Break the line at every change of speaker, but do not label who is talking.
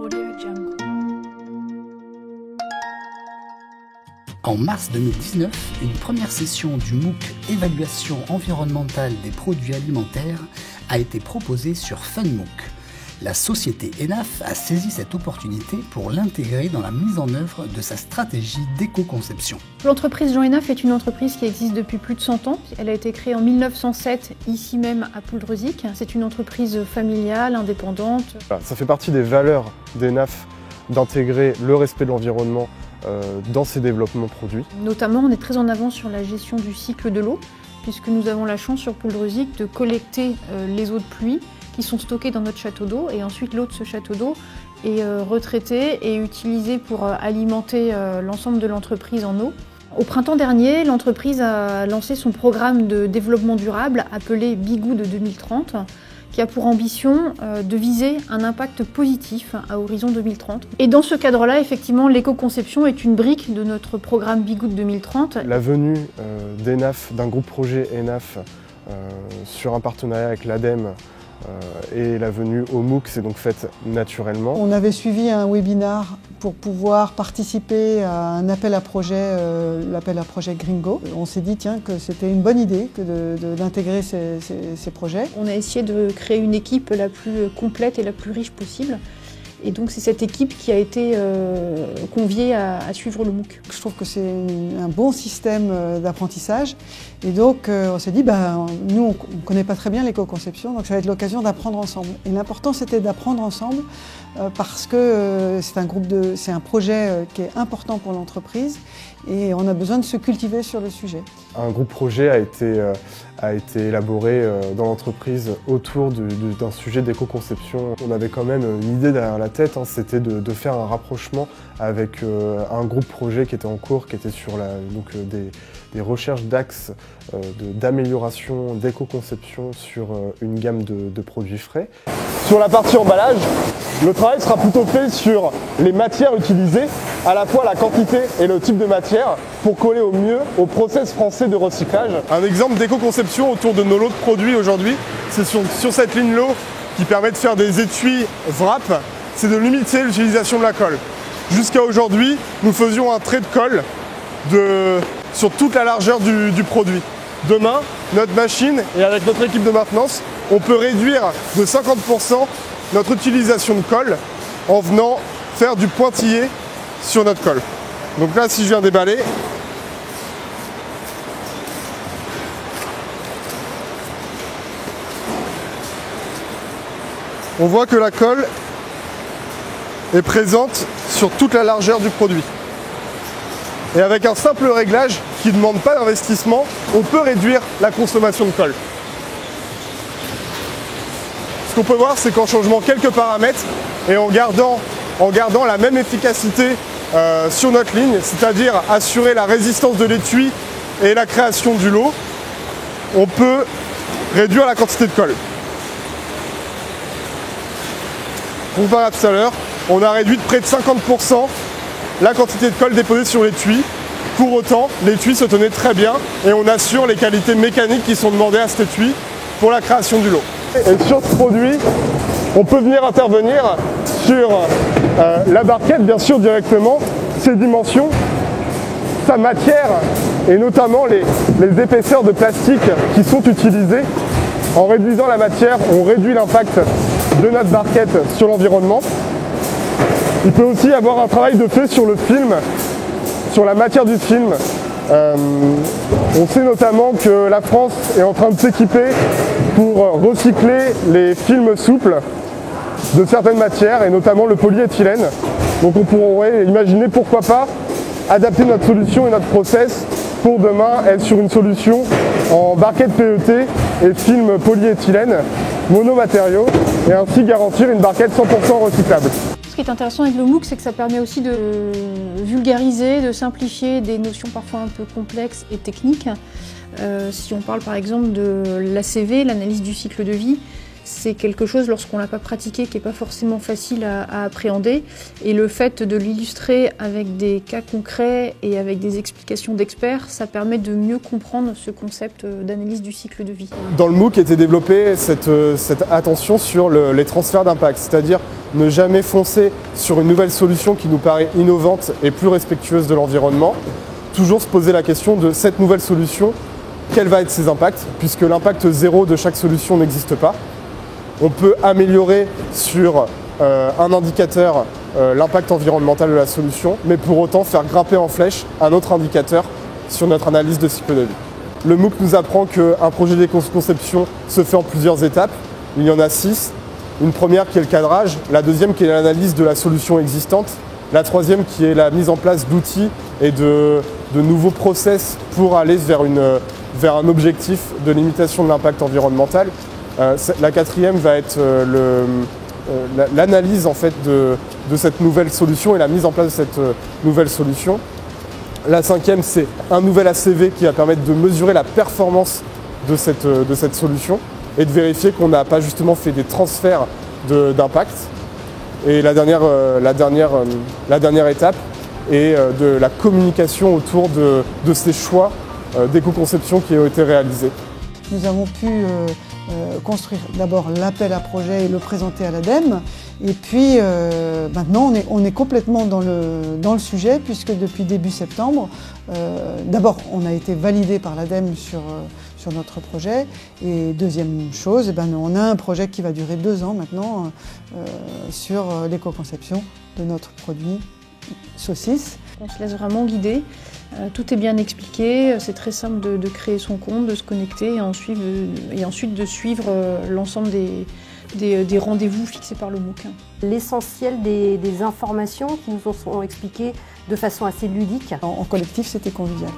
AudioJungle.
En mars 2019, une première session du MOOC Évaluation environnementale des produits alimentaires a été proposée sur FunMOOC. La société ENAF a saisi cette opportunité pour l'intégrer dans la mise en œuvre de sa stratégie d'éco-conception.
L'entreprise Jean ENAF est une entreprise qui existe depuis plus de 100 ans. Elle a été créée en 1907, ici même à Pouldreuzic. C'est une entreprise familiale, indépendante.
Ça fait partie des valeurs d'ENAF d'intégrer le respect de l'environnement dans ses développements produits.
Notamment, on est très en avance sur la gestion du cycle de l'eau, puisque nous avons la chance sur Pouldreuzic de collecter les eaux de pluie qui sont stockées dans notre château d'eau, et ensuite l'eau de ce château d'eau est retraitée et utilisée pour alimenter l'ensemble de l'entreprise en eau. Au printemps dernier, l'entreprise a lancé son programme de développement durable appelé Bigoud 2030, qui a pour ambition de viser un impact positif à horizon 2030. Et dans ce cadre-là, effectivement, l'éco-conception est une brique de notre programme Bigoud 2030.
La venue d'ENAF, d'un groupe projet ENAF sur un partenariat avec l'ADEME et la venue au MOOC s'est donc faite naturellement.
On avait suivi un webinar pour pouvoir participer à un appel à projet, l'appel à projet Gringo. On s'est dit que c'était une bonne idée d'intégrer ces projets.
On a essayé de créer une équipe la plus complète et la plus riche possible. Et donc c'est cette équipe qui a été conviée à suivre le MOOC.
Je trouve que c'est un bon système d'apprentissage. Et donc on s'est dit, nous on ne connaît pas très bien l'éco-conception, donc ça va être l'occasion d'apprendre ensemble. Et l'important c'était d'apprendre ensemble parce que c'est un projet qui est important pour l'entreprise et on a besoin de se cultiver sur le sujet.
Un groupe projet a été élaboré dans l'entreprise autour d'un sujet d'éco-conception. On avait quand même une idée derrière la tête, c'était de faire un rapprochement avec un groupe projet qui était en cours, qui était sur des recherches d'axes d'amélioration, d'éco-conception sur une gamme de produits frais.
Sur la partie emballage, le travail sera plutôt fait sur les matières utilisées, à la fois la quantité et le type de matière, pour coller au mieux au process français de recyclage.
Un exemple d'éco-conception autour de nos lots de produits aujourd'hui, c'est sur cette ligne lot qui permet de faire des étuis wrap, c'est de limiter l'utilisation de la colle. Jusqu'à aujourd'hui, nous faisions un trait de colle sur toute la largeur du produit. Demain, notre machine et avec notre équipe de maintenance, on peut réduire de 50% notre utilisation de colle en venant faire du pointillé sur notre colle. Donc là, si je viens déballer, on voit que la colle est présente sur toute la largeur du produit. Et avec un simple réglage qui ne demande pas d'investissement, on peut réduire la consommation de colle. Ce qu'on peut voir, c'est qu'en changeant quelques paramètres et en gardant la même efficacité sur notre ligne, c'est-à-dire assurer la résistance de l'étui et la création du lot, on peut réduire la quantité de colle. Comparé à tout à l'heure, on a réduit de près de 50% la quantité de colle déposée sur l'étui. Pour autant, l'étui se tenait très bien et on assure les qualités mécaniques qui sont demandées à cet étui pour la création du lot.
Et sur ce produit, on peut venir intervenir sur la barquette, bien sûr directement, ses dimensions, sa matière et notamment les épaisseurs de plastique qui sont utilisées. En réduisant la matière, on réduit l'impact de notre barquette sur l'environnement. Il peut aussi y avoir un travail de fait sur le film, sur la matière du film. On sait notamment que la France est en train de s'équiper pour recycler les films souples de certaines matières et notamment le polyéthylène. Donc on pourrait imaginer pourquoi pas adapter notre solution et notre process pour demain être sur une solution en barquette PET et film polyéthylène monomatériaux et ainsi garantir une barquette 100% recyclable.
Ce qui est intéressant avec le MOOC, c'est que ça permet aussi de vulgariser, de simplifier des notions parfois un peu complexes et techniques. Si on parle par exemple de l'ACV, l'analyse du cycle de vie, c'est quelque chose, lorsqu'on ne l'a pas pratiqué, qui n'est pas forcément facile à appréhender. Et le fait de l'illustrer avec des cas concrets et avec des explications d'experts, ça permet de mieux comprendre ce concept d'analyse du cycle de vie.
Dans le MOOC était développée cette attention sur les transferts d'impact, c'est-à-dire ne jamais foncer sur une nouvelle solution qui nous paraît innovante et plus respectueuse de l'environnement. Toujours se poser la question de cette nouvelle solution, quels vont être ses impacts, puisque l'impact zéro de chaque solution n'existe pas. On peut améliorer sur un indicateur l'impact environnemental de la solution, mais pour autant faire grimper en flèche un autre indicateur sur notre analyse de cycle de vie. Le MOOC nous apprend qu'un projet d'éco-conception se fait en plusieurs étapes. Il y en a 6. Une première qui est le cadrage, la deuxième qui est l'analyse de la solution existante, la troisième qui est la mise en place d'outils et de nouveaux process pour aller vers un objectif de limitation de l'impact environnemental. La quatrième va être l'analyse en fait de cette nouvelle solution et la mise en place de cette nouvelle solution. La cinquième, c'est un nouvel ACV qui va permettre de mesurer la performance de cette solution et de vérifier qu'on n'a pas justement fait des transferts d'impact. Et la dernière étape est de la communication autour de ces choix d'éco-conception qui ont été réalisés.
Nous avons pu construire d'abord l'appel à projet et le présenter à l'ADEME. Et puis maintenant on est complètement dans le sujet, puisque depuis début septembre, d'abord on a été validé par l'ADEME sur notre projet. Et deuxième chose, on a un projet qui va durer 2 ans maintenant sur l'éco-conception de notre produit saucisse.
On se laisse vraiment guider. Tout est bien expliqué, c'est très simple de créer son compte, de se connecter et ensuite de suivre l'ensemble des rendez-vous fixés par le MOOC.
L'essentiel des informations qui nous sont expliquées de façon assez ludique.
En collectif, c'était convivial.